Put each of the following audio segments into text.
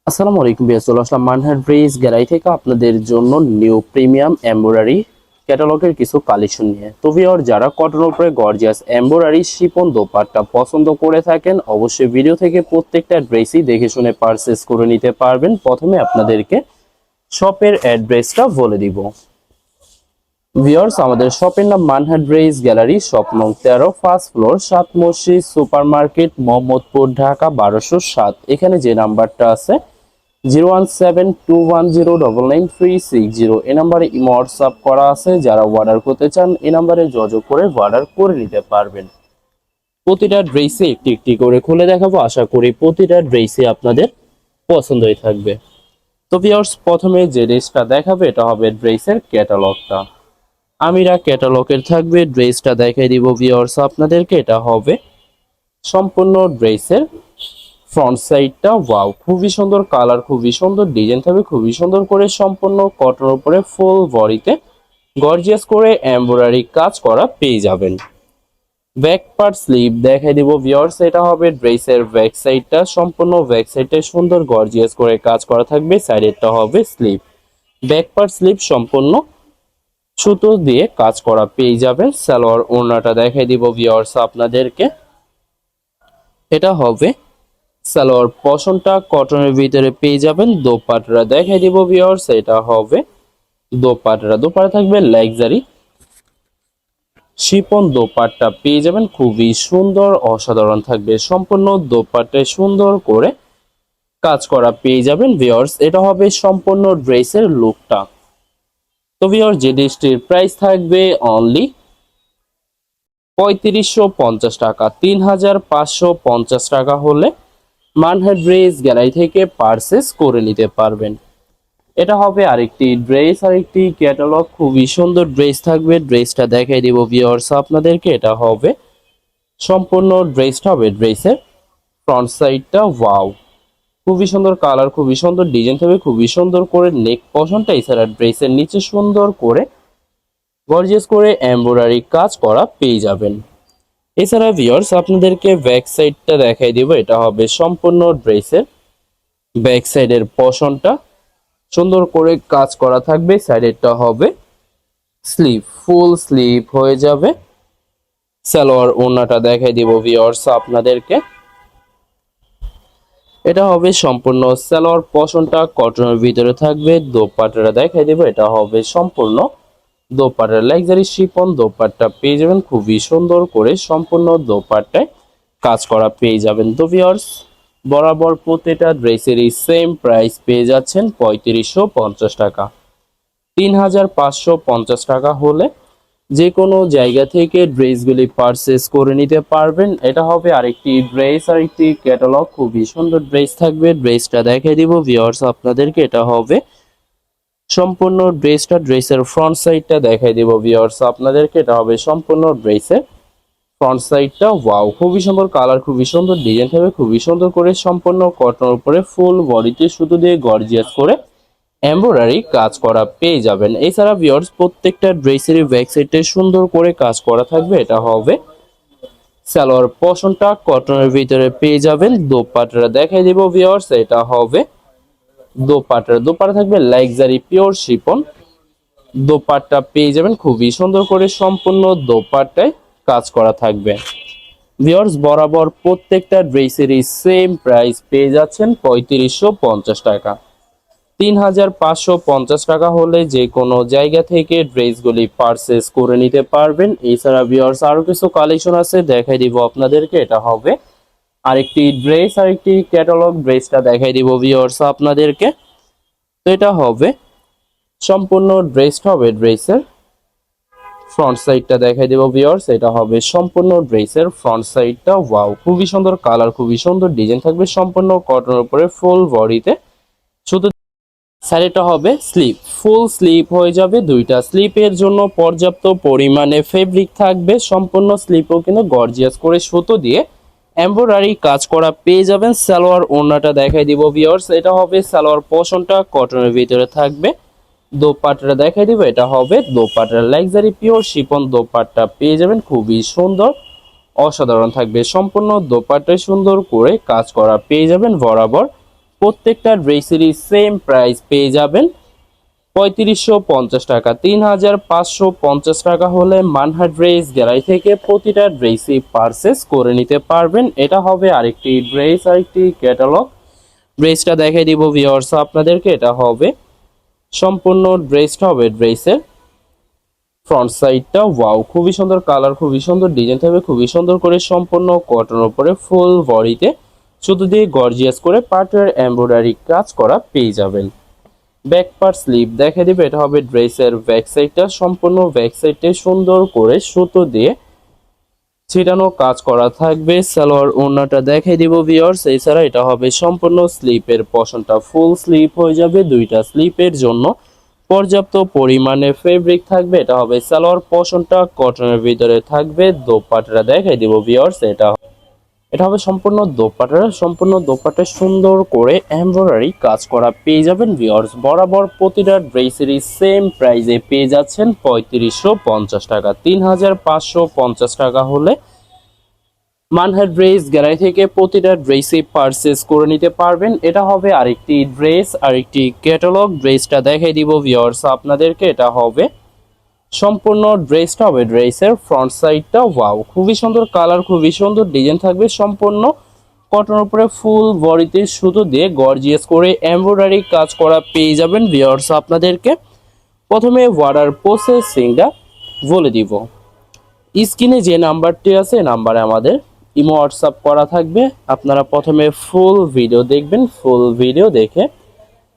আসসালামু আলাইকুম বিয়াস, চলে আসলাম মানহাট ব্রিজ গ্যালারি থেকে আপনাদের জন্য নিউ প্রিমিয়াম এমব্রয়ডারি ক্যাটালগের কিছু কালেকশন নিয়ে। তো ভিউয়ার, যারা কটনের উপরে গর্জিয়াস এমব্রয়ডারি শিফন দোপাট্টা পছন্দ করে থাকেন, অবশ্যই ভিডিও থেকে প্রত্যেকটা ড্রেসই দেখে শুনে পারচেস করে নিতে পারবেন। প্রথমে আপনাদেরকে শপের অ্যাড্রেসটা বলে দিব। ভিউয়ার্স, আমাদের শপের নাম মানহাট ব্রিজ গ্যালারি, শপ নং 13, ফার্স্ট ফ্লোর, 7 মসজিদ সুপার মার্কেট, মোহাম্মদপুর, ঢাকা 1207। এখানে যে নাম্বারটা আছে 01721099360, এই নাম্বারে ইমো হোয়াটসঅ্যাপ করা আছে। যারা অর্ডার করতে চান এই নাম্বারে যোগাযোগ করে অর্ডার করে নিতে পারবেন। প্রতিটা ড্রেসে একটি একটি করে খুলে দেখাবো, আশা করি প্রতিটা ড্রেসে আপনাদের পছন্দই থাকবে। তো ভিউয়ার্স, প্রথমে যে ড্রেসটা দেখাবে এটা হবে ড্রেসের ক্যাটালগটা। আমিরা ক্যাটালগের থাকবে, ড্রেসটা দেখাই দিব ভিউয়ার্স আপনাদেরকে। এটা হবে সম্পূর্ণ ড্রেসের ফ্রন্ট সাইডটা। ওয়াও, খুবই সুন্দর কালার, খুবই সুন্দর ডিজাইন থাকবে, খুবই সুন্দর করে সম্পূর্ণ কটনের উপরে ফুল বডিতে গর্জিয়াস করে এমব্রয়ডারি কাজ করা পেয়ে যাবেন। ব্যাক পার্ট স্লিভ দেখাই দিব ভিউয়ার্স। এটা হবে ড্রেসের ব্যাক সাইডটা, সম্পূর্ণ ব্যাক সাইডে সুন্দর গর্জিয়াস করে কাজ করা থাকবে। সাইডেরটা হবে স্লিভ। ব্যাক পার্ট স্লিভ সম্পূর্ণ সুতো দিয়ে কাজ করা পেয়ে যাবেন। সালোয়ার ওড়নাটা দেখাই দিব ভিউয়ার্স আপনাদেরকে। এটা হবে সালোয়ার পশনটা কটনের ভিতরে পেয়ে যাবেন। দোপাট্টা দেখাই দিব ভিউয়ার্স। এটা হবে দোপাট্টা থাকবে লাক্সারি শিপন দোপাট্টা পেয়ে যাবেন, খুবই সুন্দর অসাধারণ থাকবে। সম্পূর্ণ দোপাট্টায় সুন্দর করে কাজ করা পেয়ে যাবেন ভিউয়ার্স। এটা হবে সম্পূর্ণ ড্রেসের লুকটা। তো ভিউয়ার্স, যে ড্রেসটির প্রাইস থাকবে অনলি ৩৫৫০ টাকা, ৩৫৫০ টাকা হলে মানহাট ড্রেস গ্যালারি থেকে পারচেস করে নিতে পারবেন। এটা হবে আরেকটি ড্রেস, আরেকটি ক্যাটালগ, খুবই সুন্দর ড্রেস থাকবে। ড্রেসটা দেখাই দিব ভিউয়ার্স আপনাদেরকে। এটা হবে সম্পূর্ণ ড্রেসটা হবে ড্রেসের ফ্রন্ট সাইডটা। ওয়াও, খুবই সুন্দর কালার, খুবই সুন্দর ডিজাইন থাকবে, খুবই সুন্দর করে নেক পশনটা। এছাড়া ড্রেসের নিচে সুন্দর করে গর্জিয়াস করে এমব্রয়ডারি কাজ করা পেয়ে যাবেন। এছাড়া ভিউয়ার্স আপনাদেরকে ব্যাক সাইডটা দেখাই দিব। এটা হবে সম্পূর্ণ ড্রেসের ব্যাক সাইডের পশনটা, সুন্দর করে কাজ করা থাকবে। সাইডেরটা হবে স্লিভ, ফুল স্লিভ হয়ে যাবে। সালোয়ার ওড়নাটা দেখাই দিব ভিউয়ার্স আপনাদেরকে। এটা হবে সম্পূর্ণ সালোয়ার পশনটা কটনের ভিতরে থাকবে। দোপাট্টাটা দেখাই দিব। এটা হবে সম্পূর্ণ দোপাট্টা লাক্সারি শিফন দোপাট্টা পেয়ে যাবেন, খুবই সুন্দর করে সম্পূর্ণ দোপাট্টায় কাজ করা পেয়ে যাবেন। তো ভিউয়ার্স, বরাবর প্রতিটা ড্রেসেরই সেম প্রাইস পেয়ে যাচ্ছেন ৩৫৫০ টাকা। ৩৫৫০ টাকা হলে যে কোনো জায়গা থেকে ড্রেসগুলি পারচেস করে নিতে পারবেন। এটা হবে আরেকটি ড্রেস, আরেকটি ক্যাটালগ, খুবই সুন্দর ড্রেস থাকবে। ড্রেসটা দেখিয়ে দিব ভিউয়ার্স আপনাদেরকে। এটা হবে সম্পূর্ণ ড্রেসটা, ড্রেসের ফ্রন্ট সাইডটা দেখাই দিব ভিউয়ার্স আপনাদেরকে। এটা হবে সম্পূর্ণ ড্রেসের ফ্রন্ট সাইডটা। ওয়াও, খুবই সুন্দর কালার, খুবই সুন্দর ডিজাইন থাকবে, খুবই সুন্দর করে সম্পূর্ণ কটনের উপরে ফুল বডিতে সুতো দিয়ে গর্জিয়াস করে এমব্রয়ডারি কাজ করা পেয়ে যাবেন। এছাড়া ভিউয়ার্স প্রত্যেকটা ড্রেসেরই ব্যাক সাইডে সুন্দর করে কাজ করা থাকবে। এটা হবে সালোয়ার পশনটা কটনের ভিতরে পেয়ে যাবেন। দোপাট্টা দেখাই দিব ভিউয়ার্স। এটা হবে দোপাট্টা থাকবে লাক্সারি পিওর শিফন দোপাট্টা পেয়ে যাবেন, খুবই সুন্দর করে সম্পূর্ণ দোপাট্টায় কাজ করা থাকবে। ভিউয়ার্স, বরাবর প্রত্যেকটা ড্রেসেরই সেম প্রাইস পেয়ে যাচ্ছেন ৩৫৫০ টাকা। ৩৫৫০ টাকা হলে যে কোনো জায়গা থেকে ড্রেসগুলি পারচেস করে নিতে পারবেন। এছাড়া ভিউয়ার্স আরো কিছু কালেকশন আছে, দেখাই দিব আপনাদেরকে। এটা হবে আরেকটি ড্রেস, আরেকটি ক্যাটালগ। ড্রেসটা দেখাই দিব ভিউয়ার্স আপনাদেরকে। তো এটা হবে সম্পূর্ণ ড্রেসটা হবে ড্রেসের ফ্রন্ট সাইডটা দেখাই দেব ভিউয়ার্স। এটা হবে সম্পূর্ণ ড্রেসের ফ্রন্ট সাইডটা। ওয়াও, খুবই সুন্দর কালার, খুবই সুন্দর ডিজাইন থাকবে, সম্পূর্ণ কটনের উপরে ফুল বডিতে শুধু। সাইডটা হবে স্লিপ, ফুল স্লিপ হয়ে যাবে। দুইটা স্লিপের জন্য পর্যাপ্ত পরিমাণে ফেব্রিক থাকবে। সম্পূর্ণ স্লিপও কিন্তু গর্জিয়াস করে সুতো দিয়ে এমব্রয়ডারি কাজ করা পেয়ে যাবেন। সালোয়ার ওড়নাটা দেখাই দিব ভিউয়ার্স। এটা হবে সালোয়ার পোর্শনটা কটনের ভিতরে থাকবে। দোপাট্টা দেখাই দিব। এটা হবে dupatta luxury pure chiffon dupatta পেয়ে যাবেন, খুবই সুন্দর অসাধারণ থাকবে। সম্পূর্ণ দোপাট্টায় সুন্দর করে কাজ করা পেয়ে যাবেন বরাবর প্রত্যেকটা ড্রেসেরই সেম প্রাইস পেয়ে যাবেন 3550 টাকা। 3550 টাকা হলে মানহা ড্রেস গ্যালারি থেকে প্রতিটা ড্রেসই পারচেস করে নিতে পারবেন। এটা হবে আরেকটি ড্রেস, আরেকটি ক্যাটালগ। ড্রেসটা দেখাই দিব ভিউয়ার্স আপনাদেরকে। এটা হবে সম্পূর্ণ ড্রেসটা হবে ড্রেসের ফ্রন্ট সাইডটা। ওয়াও, খুবই সুন্দর কালার, খুবই সুন্দর ডিজাইন থাকবে, খুবই সুন্দর করে সম্পূর্ণ কটনের উপরে ফুল বডিতে শুধু দিয়ে গর্জিয়াস করে পার্টের এমব্রয়ডারি কাজ করা পেয়ে যাবেন। ব্যাক পার্ট স্লিভ দেখে দিবে। এটা হবে ড্রেসের ব্যাক সাইডটা। সম্পূর্ণ ব্যাক সাইডে সুন্দর করে সুতো দিয়ে ছিটানো কাজ করা থাকবে। সালোয়ার ওড়নাটা দেখাই দিব ভিউয়ার্স। এছাড়া এটা হবে সম্পূর্ণ স্লিপের পশনটা ফুল স্লিপ হয়ে যাবে। দুইটা স্লিপের জন্য পর্যাপ্ত পরিমাণে ফেব্রিক থাকবে। এটা হবে সালোয়ার পশনটা কটনের ভিতরে থাকবে। দোপাট্টাটা দেখাই দিব ভিউয়ার্স। এটা হবে সম্পূর্ণ দোপাট্টা। সম্পূর্ণ দোপাট্টা সুন্দর করে এমব্রয়ডারি কাজ করা পেয়ে যাবেন ভিউয়ার্স। বরাবর প্রতিটা ড্রেসেরই সেম প্রাইসে পেয়ে যাচ্ছেন 3550 টাকা। 3550 টাকা হলে মানহা ড্রেস গ্যালারি থেকে প্রতিটা ড্রেসই পারচেস করে নিতে পারবেন। এটা হবে আরেকটি ড্রেস, আরেকটি ক্যাটালগ। ড্রেসটা দেখাই দিব ভিউয়ার্স আপনাদেরকে। এটা হবে সম্পূর্ণ ড্রেসটা হবে ড্রেসের ফ্রন্ট সাইডটা। ওয়াও, খুবই সুন্দর কালার, খুবই সুন্দর ডিজাইন থাকবে। সম্পূর্ণ কটনের উপরে ফুল বডিতে সুতো দিয়ে গর্জিয়াস করে এমব্রয়ডারি কাজ করা পেয়ে যাবেন ভিউয়ার্স আপনাদেরকে। প্রথমে অর্ডার প্রসেসিংটা বলে দিব। স্ক্রিনে যে নাম্বারটি আছে নাম্বারে আমাদের ইমো হোয়াটসঅ্যাপ করা থাকবে। আপনারা প্রথমে ফুল ভিডিও দেখবেন। ফুল ভিডিও দেখে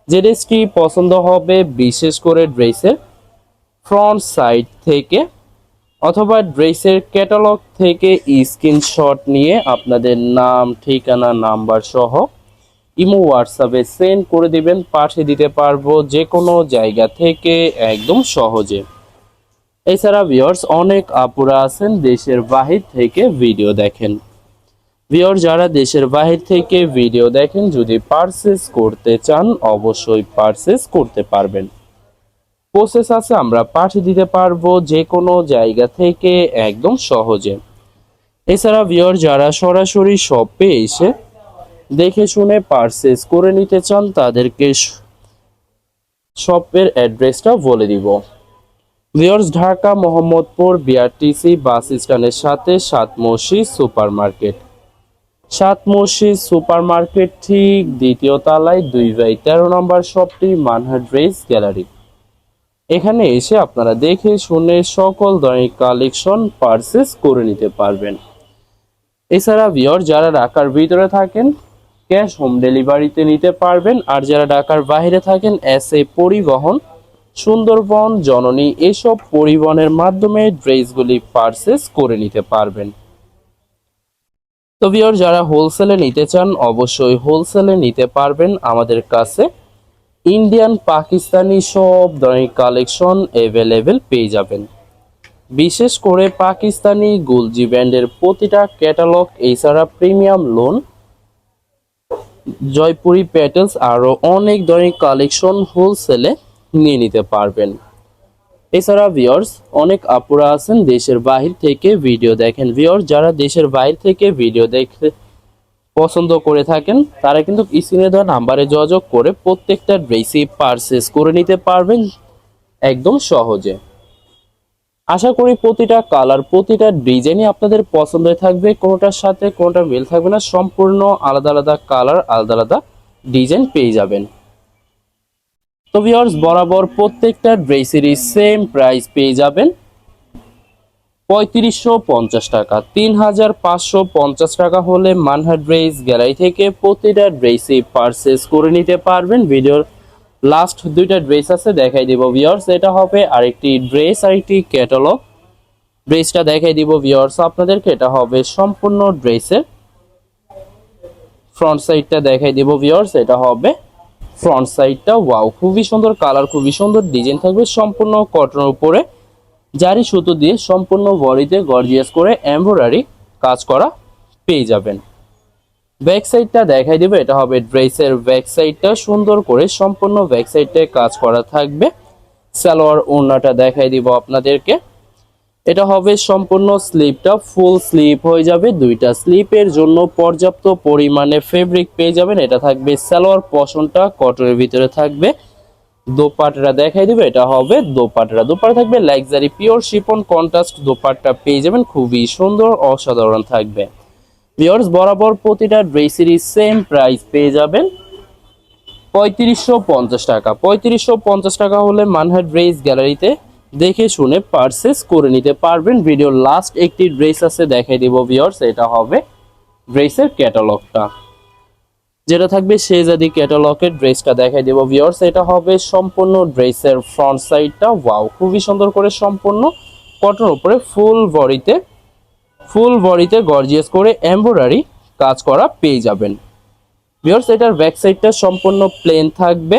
যে ড্রেসটি পছন্দ হবে, বিশেষ করে ড্রেসের ফ্রন্ট সাইড থেকে অথবা ড্রেসের ক্যাটালগ থেকে স্ক্রিনশট নিয়ে আপনাদের নাম, ঠিকানা, নাম্বার সহ ইমো হোয়াটসঅ্যাপে সেন্ড করে দিবেন। পাঠিয়ে দিতে পারবো যে কোনো জায়গা থেকে একদম সহজে। এছাড়া ভিউয়ার্স অনেক আপুরা আছেন দেশের বাহির থেকে ভিডিও দেখেন। ভিউয়ার যারা দেশের বাহির থেকে ভিডিও দেখেন, যদি পারচেস করতে চান অবশ্যই পারচেস করতে পারবেন। প্রসেস আছে, আমরা পাঠিয়ে দিতে পারবো যে কোনো জায়গা থেকে একদম সহজে। এছাড়া ভিউয়ার যারা সরাসরি শপে এসে দেখে শুনে পারচেস করে নিতে চান তাদেরকে শপের অ্যাড্রেসটা বলে দিব। ভিউয়ার্স ঢাকা মোহাম্মদপুর বিআরটিসি বাস স্ট্যান্ডের সাথে সাত মসজিদ সুপার মার্কেট। সাত মসজিদ সুপার মার্কেট ঠিক দ্বিতীয় তলায় 2/13 নম্বর শপটি মানহা ড্রেস গ্যালারি। এখানে এসে আপনারা দেখে শুনে সকল ধরনের কালেকশন পারচেস করে নিতে পারবেন। এছাড়া ভিউয়ার যারা ঢাকার ভিতরে থাকেন ক্যাশ হোম ডেলিভারিতে নিতে পারবেন। আর যারা ঢাকার বাইরে থাকেন এসএ পরিবহন, সুন্দরবন, জননী এসব পরিবহনের মাধ্যমে ড্রেসগুলি পারচেস করে নিতে পারবেন। তো ভিউয়ার যারা হোলসেলে নিতে চান অবশ্যই হোলসেলে নিতে পারবেন আমাদের কাছে। ইন্ডিয়ান, পাকিস্তানি সব ধরনের কালেকশন অ্যাভেলেবেল পেয়ে যাবেন। বিশেষ করে পাকিস্তানি গুলজি ব্র্যান্ডের প্রতিটা ক্যাটালগ, এছাড়া প্রিমিয়াম লোন, জয়পুরি প্যাটেলস আরও অনেক ধরনের কালেকশন হোলসেলে নিয়ে নিতে পারবেন। এছাড়া ভিউয়ার্স অনেক আপুরা আছেন দেশের বাহির থেকে ভিডিও দেখেন। ভিউয়ার্স যারা দেশের বাইরে থেকে ভিডিও দেখতে পছন্দ করে থাকেন তারা কিন্তু স্ক্রিনে দেওয়া নাম্বারে যোগাযোগ করে প্রত্যেকটা ড্রেসই পারচেস করে নিতে পারবেন একদম সহজে। আশা করি প্রতিটা কালার, প্রতিটা ডিজাইনই আপনাদের পছন্দ থাকবে, কোনোটার সাথে কোনোটা মিল থাকবে না। সম্পূর্ণ আলাদা আলাদা কালার, আলাদা আলাদা ডিজাইন পেয়ে যাবেন। তো ভিউয়ার্স বরাবর প্রত্যেকটা ড্রেসেরই সেম প্রাইস পেয়ে যাবেন 3550 টাকা। 3550 টাকা হলে মানহা ড্রেস গ্যালারি থেকে প্রতিটা ড্রেসই পারচেস করে নিতে পারবেন। ভিডিওর লাস্ট দুইটা ড্রেস আছে দেখাই দিব ভিউয়ার্স। এটা হবে আরেকটি ড্রেস, আরেকটি ক্যাটালগ। ড্রেসটা দেখাই দিব ভিউয়ার্স আপনাদেরকে। এটা হবে সম্পূর্ণ ড্রেসের ফ্রন্ট সাইডটা দেখাই দিব ভিউয়ার্স। এটা হবে ফ্রন্ট সাইডটা। ওয়াও, খুবই সুন্দর কালার, খুবই সুন্দর ডিজাইন থাকবে। সম্পূর্ণ কটনের উপরে জারি সুতো দিয়ে সম্পূর্ণ বডিতে গর্জিয়াস করে এমব্রয়ডারি কাজ করা পেয়ে যাবেন। ব্যাক সাইডটা দেখাই দিব। এটা হবে ড্রেসের ব্যাক সাইডটা। সুন্দর করে সম্পূর্ণ ব্যাক সাইডটায় কাজ করা থাকবে। সালোয়ার ওড়নাটা দেখাই দিব আপনাদেরকে। এটা হবে সম্পূর্ণ স্লিপটা ফুল স্লিপ হয়ে যাবে, দুইটা স্লিপের জন্য পর্যাপ্ত পরিমাণে ফেব্রিক পেয়ে যাবেন। এটা থাকবে সালোয়ার পশনটা কটনের ভিতরে থাকবে। দোপাট্টা দেখাই দিবে, এটা হবে দোপাট্টা। দোপাট্টা থাকবে luxury pure chiffon contrast dupatta পেয়ে যাবেন, খুবই সুন্দর অসাধারণ থাকবে। ভিউয়ার্স বরাবর প্রতিটা ড্রেসেরই সেম প্রাইস পেয়ে যাবেন ৩৫৫০ টাকা। ৩৫৫০ টাকা হলে মানহা ড্রেস গ্যালারিতে দেখে শুনে পারচেস করে নিতে পারবেন। ভিডিওর লাস্ট একটি ড্রেস আছে দেখাই দিব ভিউয়ার্স, এটা হবে ড্রেসের ক্যাটালগটা, যেটা থাকবে শেজাদি ক্যাটালগের ড্রেসটা দেখাই দেব ভিউয়ার্স। এটা হবে সম্পূর্ণ ড্রেসের ফ্রন্ট সাইডটা, ওয়াও খুবই সুন্দর করে সম্পূর্ণ কটন উপরে ফুল বডিতে গর্জিয়াস করে এমব্রয়ডারি কাজ করা পেয়ে যাবেন ভিউয়ার্স। এটার ব্যাক সাইডটা সম্পূর্ণ প্লেন থাকবে।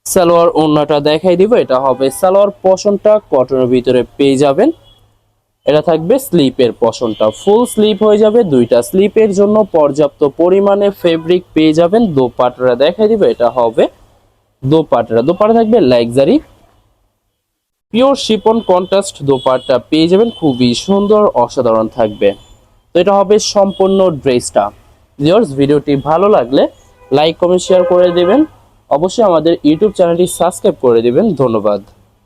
সালোয়ার ওড়নাটা দেখাই দিব, এটা হবে সালোয়ার পশনটা কটনের ভিতরে পেয়ে যাবেন। এটা থাকবে স্লিপের পশনটা ফুল স্লিপ হয়ে যাবে, দুইটা স্লিপের জন্য পর্যাপ্ত পরিমাণে ফেব্রিক পেয়ে যাবেন। দোপাট্টা দেখাই দিব, এটা হবে দোপাট্টা থাকবে luxury pure chiffon contrast dupatta পেয়ে যাবেন, খুবই সুন্দর অসাধারণ থাকবে। তো এটা হবে সম্পূর্ণ ড্রেসটা। ভিউয়ার্স ভিডিওটি ভালো লাগলে লাইক কমেন্ট শেয়ার করে দেবেন, অবশ্যই আমাদের ইউটিউব চ্যানেলটি সাবস্ক্রাইব করে দেবেন। ধন্যবাদ।